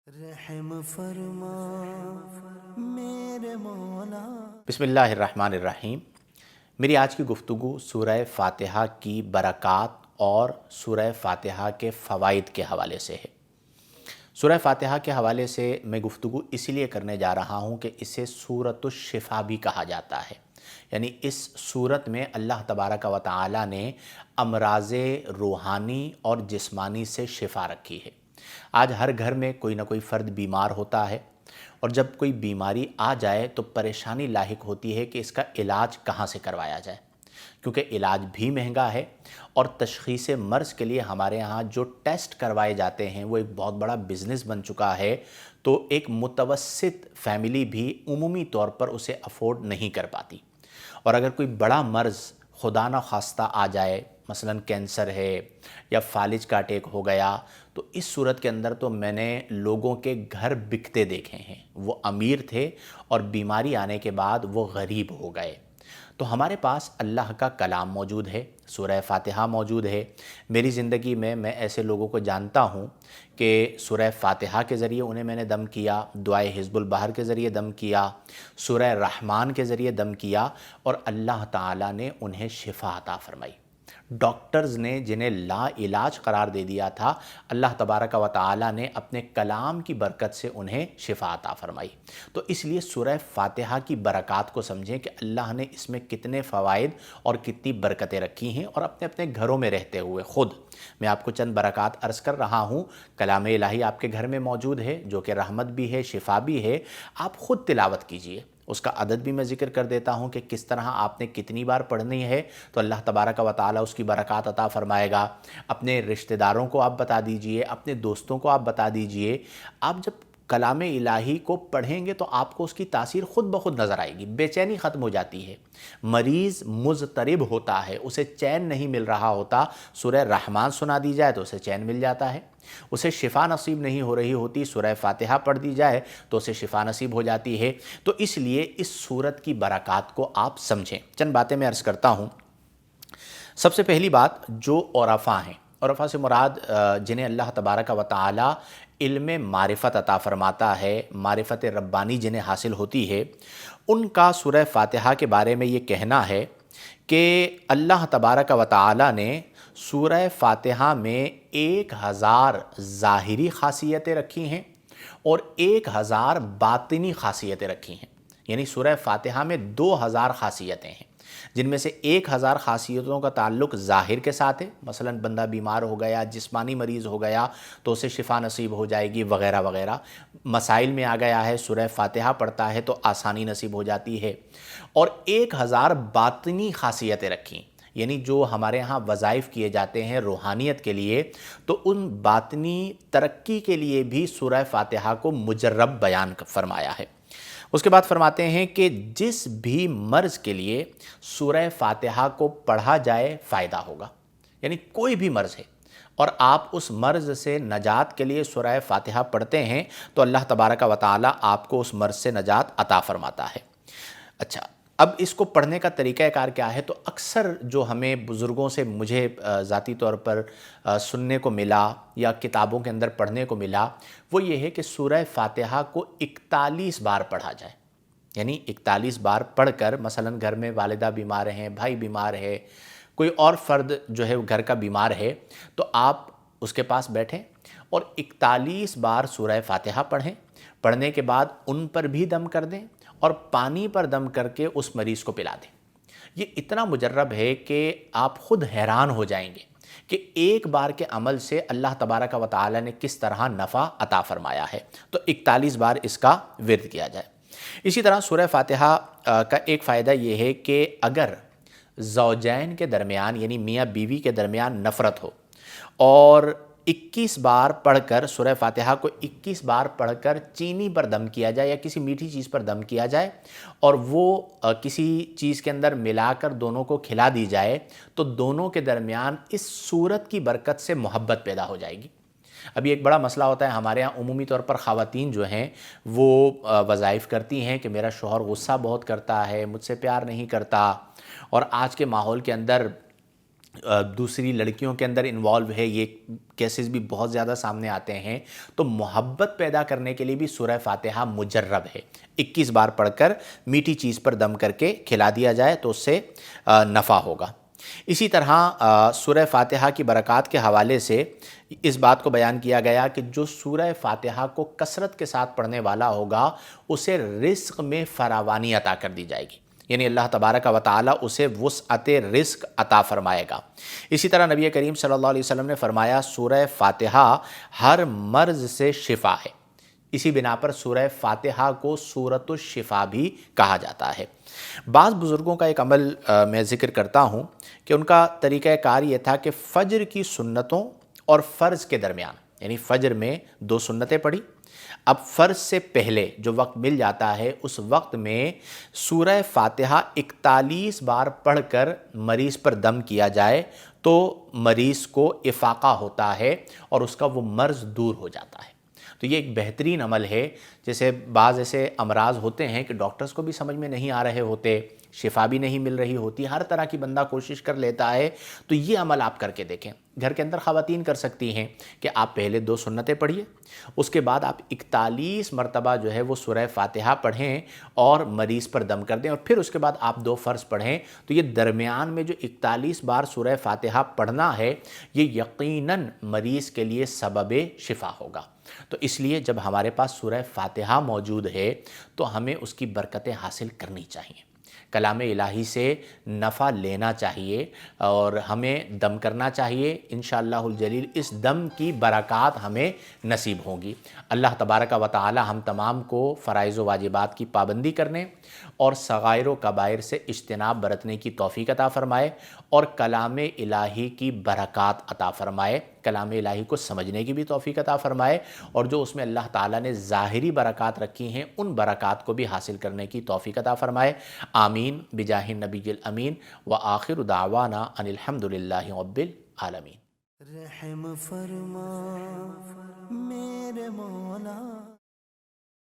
رحم فرما میرے مولا۔ بسم اللہ الرحمن الرحیم۔ میری آج کی گفتگو سورہ فاتحہ کی برکات اور سورہ فاتحہ کے فوائد کے حوالے سے ہے۔ سورہ فاتحہ کے حوالے سے میں گفتگو اس لیے کرنے جا رہا ہوں کہ اسے سورۃ الشفا بھی کہا جاتا ہے، یعنی اس سورت میں اللہ تبارک و تعالی نے امراض روحانی اور جسمانی سے شفا رکھی ہے۔ آج ہر گھر میں کوئی نہ کوئی فرد بیمار ہوتا ہے، اور جب کوئی بیماری آ جائے تو پریشانی لاحق ہوتی ہے کہ اس کا علاج کہاں سے کروایا جائے، کیونکہ علاج بھی مہنگا ہے اور تشخیص مرض کے لیے ہمارے ہاں جو ٹیسٹ کروائے جاتے ہیں وہ ایک بہت بڑا بزنس بن چکا ہے، تو ایک متوسط فیملی بھی عمومی طور پر اسے افورڈ نہیں کر پاتی۔ اور اگر کوئی بڑا مرض خدا نہ خواستہ آ جائے، مثلا کینسر ہے یا فالج کا اٹیک ہو گیا، تو اس صورت کے اندر تو میں نے لوگوں کے گھر بکتے دیکھے ہیں۔ وہ امیر تھے اور بیماری آنے کے بعد وہ غریب ہو گئے۔ تو ہمارے پاس اللہ کا کلام موجود ہے، سورہ فاتحہ موجود ہے۔ میری زندگی میں ایسے لوگوں کو جانتا ہوں کہ سورہ فاتحہ کے ذریعے انہیں میں نے دم کیا، دعائے حزب البحر کے ذریعے دم کیا، سورہ رحمان کے ذریعے دم کیا، اور اللہ تعالیٰ نے انہیں شفا عطا فرمائی۔ ڈاکٹرز نے جنہیں لا علاج قرار دے دیا تھا، اللہ تبارک و تعالی نے اپنے کلام کی برکت سے انہیں شفا عطا فرمائی۔ تو اس لیے سورہ فاتحہ کی برکات کو سمجھیں کہ اللہ نے اس میں کتنے فوائد اور کتنی برکتیں رکھی ہیں، اور اپنے اپنے گھروں میں رہتے ہوئے خود میں آپ کو چند برکات عرض کر رہا ہوں۔ کلام الہی آپ کے گھر میں موجود ہے جو کہ رحمت بھی ہے، شفا بھی ہے، آپ خود تلاوت کیجئے۔ اس کا عدد بھی میں ذکر کر دیتا ہوں کہ کس طرح آپ نے کتنی بار پڑھنی ہے، تو اللہ تبارک و تعالی اس کی برکات عطا فرمائے گا۔ اپنے رشتہ داروں کو آپ بتا دیجئے، اپنے دوستوں کو آپ بتا دیجئے۔ آپ جب کلام الہی کو پڑھیں گے تو آپ کو اس کی تاثیر خود بخود نظر آئے گی، بے چینی ختم ہو جاتی ہے۔ مریض مضطرب ہوتا ہے، اسے چین نہیں مل رہا ہوتا، سورہ رحمان سنا دی جائے تو اسے چین مل جاتا ہے۔ اسے شفا نصیب نہیں ہو رہی ہوتی، سورہ فاتحہ پڑھ دی جائے تو اسے شفا نصیب ہو جاتی ہے۔ تو اس لیے اس سورت کی برکات کو آپ سمجھیں۔ چند باتیں میں عرض کرتا ہوں۔ سب سے پہلی بات، جو عرفاء ہیں، عرفاء سے مراد جنہیں اللہ تبارک و تعالی علم معرفت عطا فرماتا ہے، معرفت ربانی جنہیں حاصل ہوتی ہے، ان کا سورہ فاتحہ کے بارے میں یہ کہنا ہے کہ اللہ تبارک و تعالی نے سورہ فاتحہ میں 1000 ظاہری خاصیتیں رکھی ہیں اور 1000 باطنی خاصیتیں رکھی ہیں، یعنی سورہ فاتحہ میں 2000 خاصیتیں ہیں، جن میں سے 1000 خاصیتوں کا تعلق ظاہر کے ساتھ ہے، مثلا بندہ بیمار ہو گیا، جسمانی مریض ہو گیا تو اسے شفا نصیب ہو جائے گی وغیرہ وغیرہ۔ مسائل میں آ گیا ہے، سورہ فاتحہ پڑھتا ہے تو آسانی نصیب ہو جاتی ہے۔ اور 1000 باطنی خاصیتیں رکھیں، یعنی جو ہمارے ہاں وظائف کیے جاتے ہیں روحانیت کے لیے، تو ان باطنی ترقی کے لیے بھی سورہ فاتحہ کو مجرب بیان فرمایا ہے۔ اس کے بعد فرماتے ہیں کہ جس بھی مرض کے لیے سورہ فاتحہ کو پڑھا جائے فائدہ ہوگا، یعنی کوئی بھی مرض ہے اور آپ اس مرض سے نجات کے لیے سورہ فاتحہ پڑھتے ہیں تو اللہ تبارک و تعالی آپ کو اس مرض سے نجات عطا فرماتا ہے۔ اچھا، اب اس کو پڑھنے کا طریقہ کار کیا ہے؟ تو اکثر جو ہمیں بزرگوں سے مجھے ذاتی طور پر سننے کو ملا یا کتابوں کے اندر پڑھنے کو ملا، وہ یہ ہے کہ سورہ فاتحہ کو 41 بار پڑھا جائے، یعنی 41 بار پڑھ کر، مثلا گھر میں والدہ بیمار ہیں، بھائی بیمار ہے، کوئی اور فرد جو ہے گھر کا بیمار ہے، تو آپ اس کے پاس بیٹھیں اور 41 بار سورہ فاتحہ پڑھیں۔ پڑھنے کے بعد ان پر بھی دم کر دیں اور پانی پر دم کر کے اس مریض کو پلا دیں۔ یہ اتنا مجرب ہے کہ آپ خود حیران ہو جائیں گے کہ ایک بار کے عمل سے اللہ تبارک و تعالی نے کس طرح نفع عطا فرمایا ہے۔ تو 41 بار اس کا ورد کیا جائے۔ اسی طرح سورہ فاتحہ کا ایک فائدہ یہ ہے کہ اگر زوجین کے درمیان، یعنی میاں بیوی کے درمیان نفرت ہو، اور 21 بار پڑھ کر سورہ فاتحہ کو 21 بار پڑھ کر چینی پر دم کیا جائے یا کسی میٹھی چیز پر دم کیا جائے اور وہ کسی چیز کے اندر ملا کر دونوں کو کھلا دی جائے، تو دونوں کے درمیان اس سورت کی برکت سے محبت پیدا ہو جائے گی۔ ابھی ایک بڑا مسئلہ ہوتا ہے ہمارے ہاں، عمومی طور پر خواتین جو ہیں وہ وظائف کرتی ہیں کہ میرا شوہر غصہ بہت کرتا ہے، مجھ سے پیار نہیں کرتا، اور آج کے ماحول کے اندر دوسری لڑکیوں کے اندر انوالو ہے، یہ کیسز بھی بہت زیادہ سامنے آتے ہیں، تو محبت پیدا کرنے کے لیے بھی سورہ فاتحہ مجرب ہے۔ 21 بار پڑھ کر میٹھی چیز پر دم کر کے کھلا دیا جائے تو اس سے نفع ہوگا۔ اسی طرح سورہ فاتحہ کی برکات کے حوالے سے اس بات کو بیان کیا گیا کہ جو سورہ فاتحہ کو کثرت کے ساتھ پڑھنے والا ہوگا اسے رزق میں فراوانی عطا کر دی جائے گی، یعنی اللہ تبارک و تعالی اسے وسعت رزق عطا فرمائے گا۔ اسی طرح نبی کریم صلی اللہ علیہ وسلم نے فرمایا سورہ فاتحہ ہر مرض سے شفا ہے، اسی بنا پر سورہ فاتحہ کو سورۃ الشفا بھی کہا جاتا ہے۔ بعض بزرگوں کا ایک عمل میں ذکر کرتا ہوں کہ ان کا طریقہ کار یہ تھا کہ فجر کی سنتوں اور فرض کے درمیان، یعنی فجر میں 2 سنتیں پڑھی، اب فرض سے پہلے جو وقت مل جاتا ہے اس وقت میں سورہ فاتحہ 41 بار پڑھ کر مریض پر دم کیا جائے تو مریض کو افاقہ ہوتا ہے اور اس کا وہ مرض دور ہو جاتا ہے۔ تو یہ ایک بہترین عمل ہے۔ جیسے بعض ایسے امراض ہوتے ہیں کہ ڈاکٹرز کو بھی سمجھ میں نہیں آ رہے ہوتے، شفا بھی نہیں مل رہی ہوتی، ہر طرح کی بندہ کوشش کر لیتا ہے، تو یہ عمل آپ کر کے دیکھیں۔ گھر کے اندر خواتین کر سکتی ہیں کہ آپ پہلے 2 سنتیں پڑھیے، اس کے بعد آپ 41 مرتبہ جو ہے وہ سورہ فاتحہ پڑھیں اور مریض پر دم کر دیں، اور پھر اس کے بعد آپ 2 فرض پڑھیں، تو یہ درمیان میں جو 41 بار سورہ فاتحہ پڑھنا ہے یہ یقیناً مریض کے لیے سبب شفا ہوگا۔ تو اس لیے جب ہمارے پاس سورہ فاتحہ موجود ہے تو ہمیں اس کی برکتیں حاصل کرنی چاہیے، کلام الہی سے نفع لینا چاہیے اور ہمیں دم کرنا چاہیے۔ انشاءاللہ الجلیل اس دم کی برکات ہمیں نصیب ہوں گی۔ اللہ تبارک و تعالی ہم تمام کو فرائض و واجبات کی پابندی کرنے اور صغائر و کبائر سے اجتناب برتنے کی توفیق عطا فرمائے اور کلام الہی کی برکات عطا فرمائے، کلام الہی کو سمجھنے کی بھی توفیق عطا فرمائے، اور جو اس میں اللہ تعالیٰ نے ظاہری برکات رکھی ہیں ان برکات کو بھی حاصل کرنے کی توفیق عطا فرمائے۔ آمین بجاہ النبی الامین وآخر دعوانا ان الحمدللہ رب العالمین۔ رحم فرما میرے مولا۔